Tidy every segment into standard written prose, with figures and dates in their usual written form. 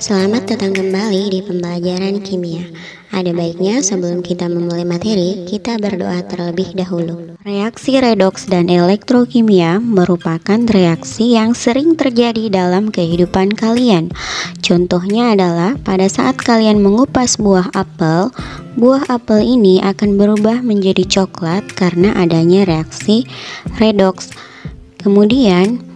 Selamat datang kembali di pembelajaran kimia. Ada baiknya sebelum kita memulai materi, kita berdoa terlebih dahulu. Reaksi redoks dan elektrokimia merupakan reaksi yang sering terjadi dalam kehidupan kalian. Contohnya adalah pada saat kalian mengupas buah apel ini akan berubah menjadi coklat karena adanya reaksi redoks. Kemudian,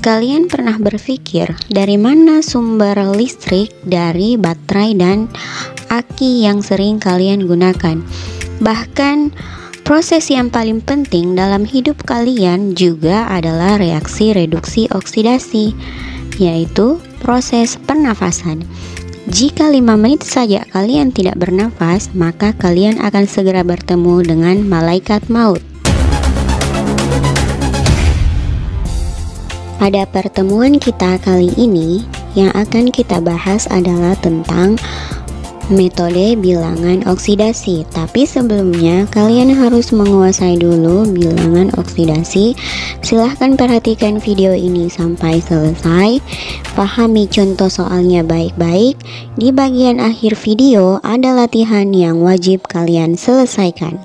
kalian pernah berpikir dari mana sumber listrik dari baterai dan aki yang sering kalian gunakan? Bahkan proses yang paling penting dalam hidup kalian juga adalah reaksi reduksi oksidasi, yaitu proses pernafasan. Jika 5 menit saja kalian tidak bernafas, maka kalian akan segera bertemu dengan malaikat maut. Pada pertemuan kita kali ini, yang akan kita bahas adalah tentang metode bilangan oksidasi. Tapi sebelumnya, kalian harus menguasai dulu bilangan oksidasi. Silahkan perhatikan video ini sampai selesai. Pahami contoh soalnya baik-baik. Di bagian akhir video ada latihan yang wajib kalian selesaikan.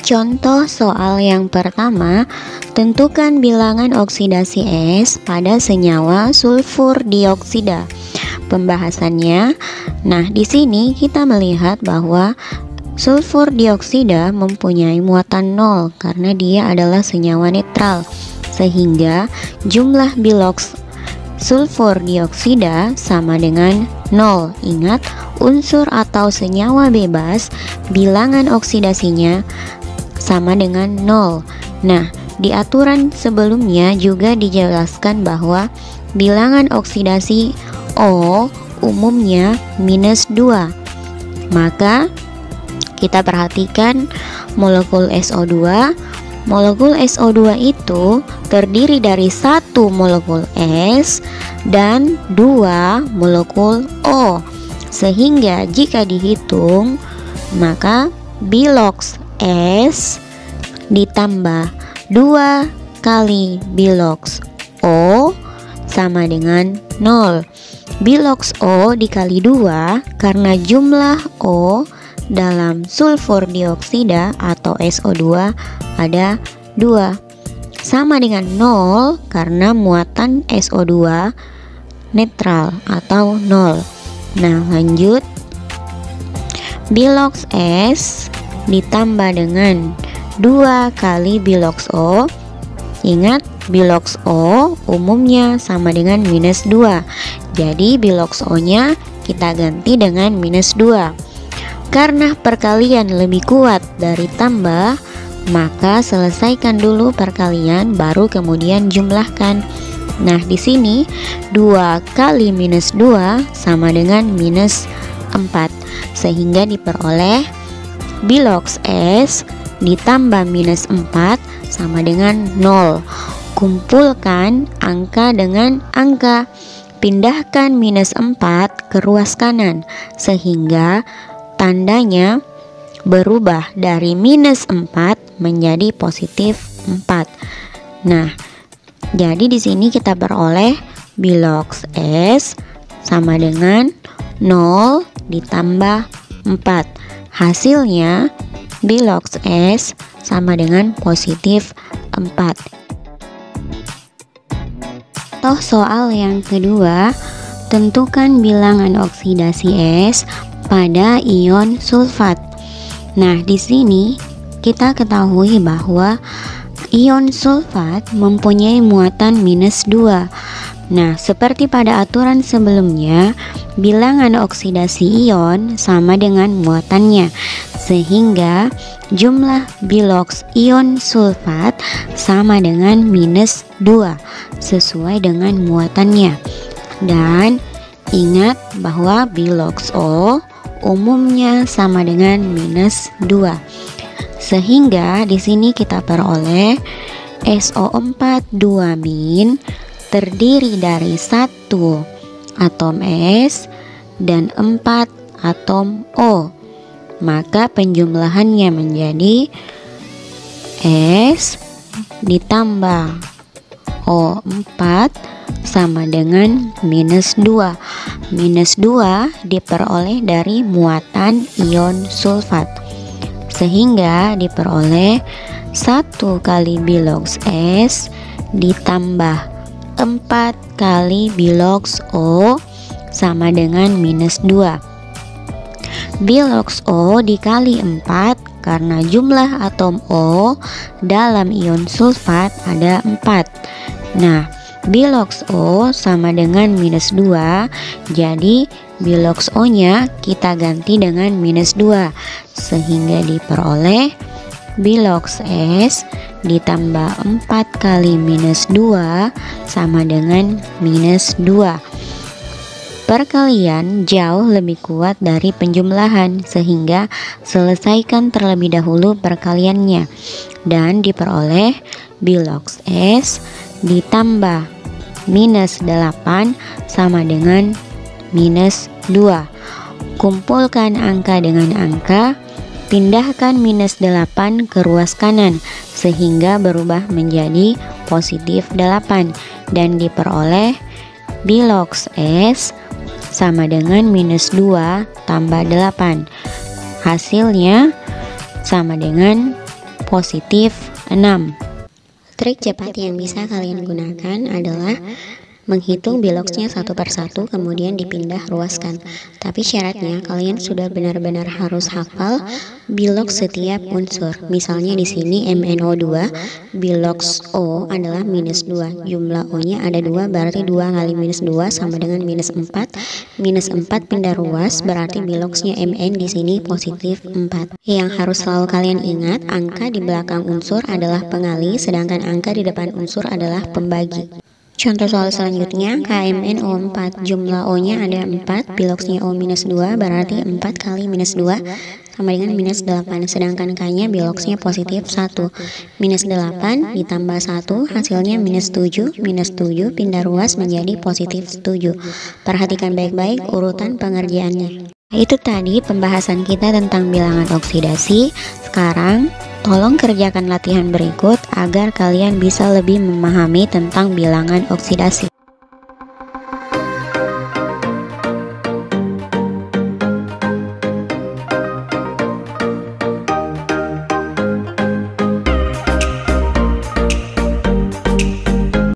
Contoh soal yang pertama, tentukan bilangan oksidasi es pada senyawa sulfur dioksida. Pembahasannya, nah di sini kita melihat bahwa sulfur dioksida mempunyai muatan 0 karena dia adalah senyawa netral, sehingga jumlah biloks sulfur dioksida sama dengan 0. Ingat, unsur atau senyawa bebas, bilangan oksidasinya sama dengan 0. Nah, di aturan sebelumnya juga dijelaskan bahwa bilangan oksidasi O umumnya minus 2. Maka kita perhatikan molekul SO2. Molekul SO2 itu terdiri dari 1 molekul S dan 2 molekul O. Sehingga jika dihitung, maka biloks S ditambah 2 kali biloks O sama dengan 0. Biloks O dikali 2 karena jumlah O dalam sulfur dioksida atau SO2 ada 2, sama dengan 0 karena muatan SO2 netral atau 0. Nah, lanjut. Biloks S ditambah dengan 2 kali biloks O. Ingat, biloks O umumnya sama dengan minus 2. Jadi biloks O nya kita ganti dengan minus 2. Karena perkalian lebih kuat dari tambah, maka selesaikan dulu perkalian baru kemudian jumlahkan. Nah, di sini 2 kali minus 2 sama dengan minus 4, sehingga diperoleh biloks S ditambah minus 4 sama dengan 0. Kumpulkan angka dengan angka. Pindahkan minus 4 ke ruas kanan, sehingga tandanya berubah dari minus 4 menjadi positif 4. Nah, jadi di sini kita beroleh biloks S sama dengan 0 ditambah 4. Hasilnya biloks S sama dengan positif 4. Contoh soal yang kedua, tentukan bilangan oksidasi es pada ion sulfat. Nah, di sini kita ketahui bahwa ion sulfat mempunyai muatan minus 2. Nah, seperti pada aturan sebelumnya, bilangan oksidasi ion sama dengan muatannya, sehingga jumlah biloks ion sulfat sama dengan minus 2 sesuai dengan muatannya. Dan ingat bahwa biloks O umumnya sama dengan minus 2. Sehingga di sini kita peroleh SO4 2- terdiri dari 1 atom S dan 4 atom O. maka penjumlahannya menjadi S ditambah O4 sama dengan minus 2. Minus 2 diperoleh dari muatan ion sulfat, sehingga diperoleh 1 kali bilox S ditambah 4 kali bilox O sama dengan minus 2. Bilox O dikali 4 karena jumlah atom O dalam ion sulfat ada 4. Nah, bilox O sama dengan minus 2, jadi bilox O nya kita ganti dengan minus 2, sehingga diperoleh bilox S ditambah 4 kali minus 2 sama dengan minus 2. Perkalian jauh lebih kuat dari penjumlahan, sehingga selesaikan terlebih dahulu perkaliannya dan diperoleh bilox S ditambah minus 8 sama dengan minus 2. Kumpulkan angka dengan angka, pindahkan minus 8 ke ruas kanan sehingga berubah menjadi positif 8 dan diperoleh bilox S sama dengan minus 2 tambah 8. Hasilnya sama dengan positif 6. Trik cepat yang bisa kalian gunakan adalah menghitung biloxnya satu persatu kemudian dipindah ruaskan. Tapi syaratnya kalian sudah benar-benar harus hafal bilox setiap unsur. Misalnya di sini MnO2, bilox O adalah minus 2. Jumlah O-nya ada 2, berarti 2 kali minus 2 sama dengan minus 4. Minus 4 pindah ruas berarti biloxnya Mn di sini positif 4. Yang harus selalu kalian ingat, angka di belakang unsur adalah pengali, sedangkan angka di depan unsur adalah pembagi. Contoh soal selanjutnya, KMnO4, jumlah O-nya ada 4, biloxnya O-2, berarti 4 kali minus 2 sama dengan minus 8, sedangkan K-nya biloxnya positif 1. Minus 8 ditambah 1, hasilnya minus 7, minus 7 pindah ruas menjadi positif 7. Perhatikan baik-baik urutan pengerjaannya. Itu tadi pembahasan kita tentang bilangan oksidasi. Sekarang tolong kerjakan latihan berikut agar kalian bisa lebih memahami tentang bilangan oksidasi.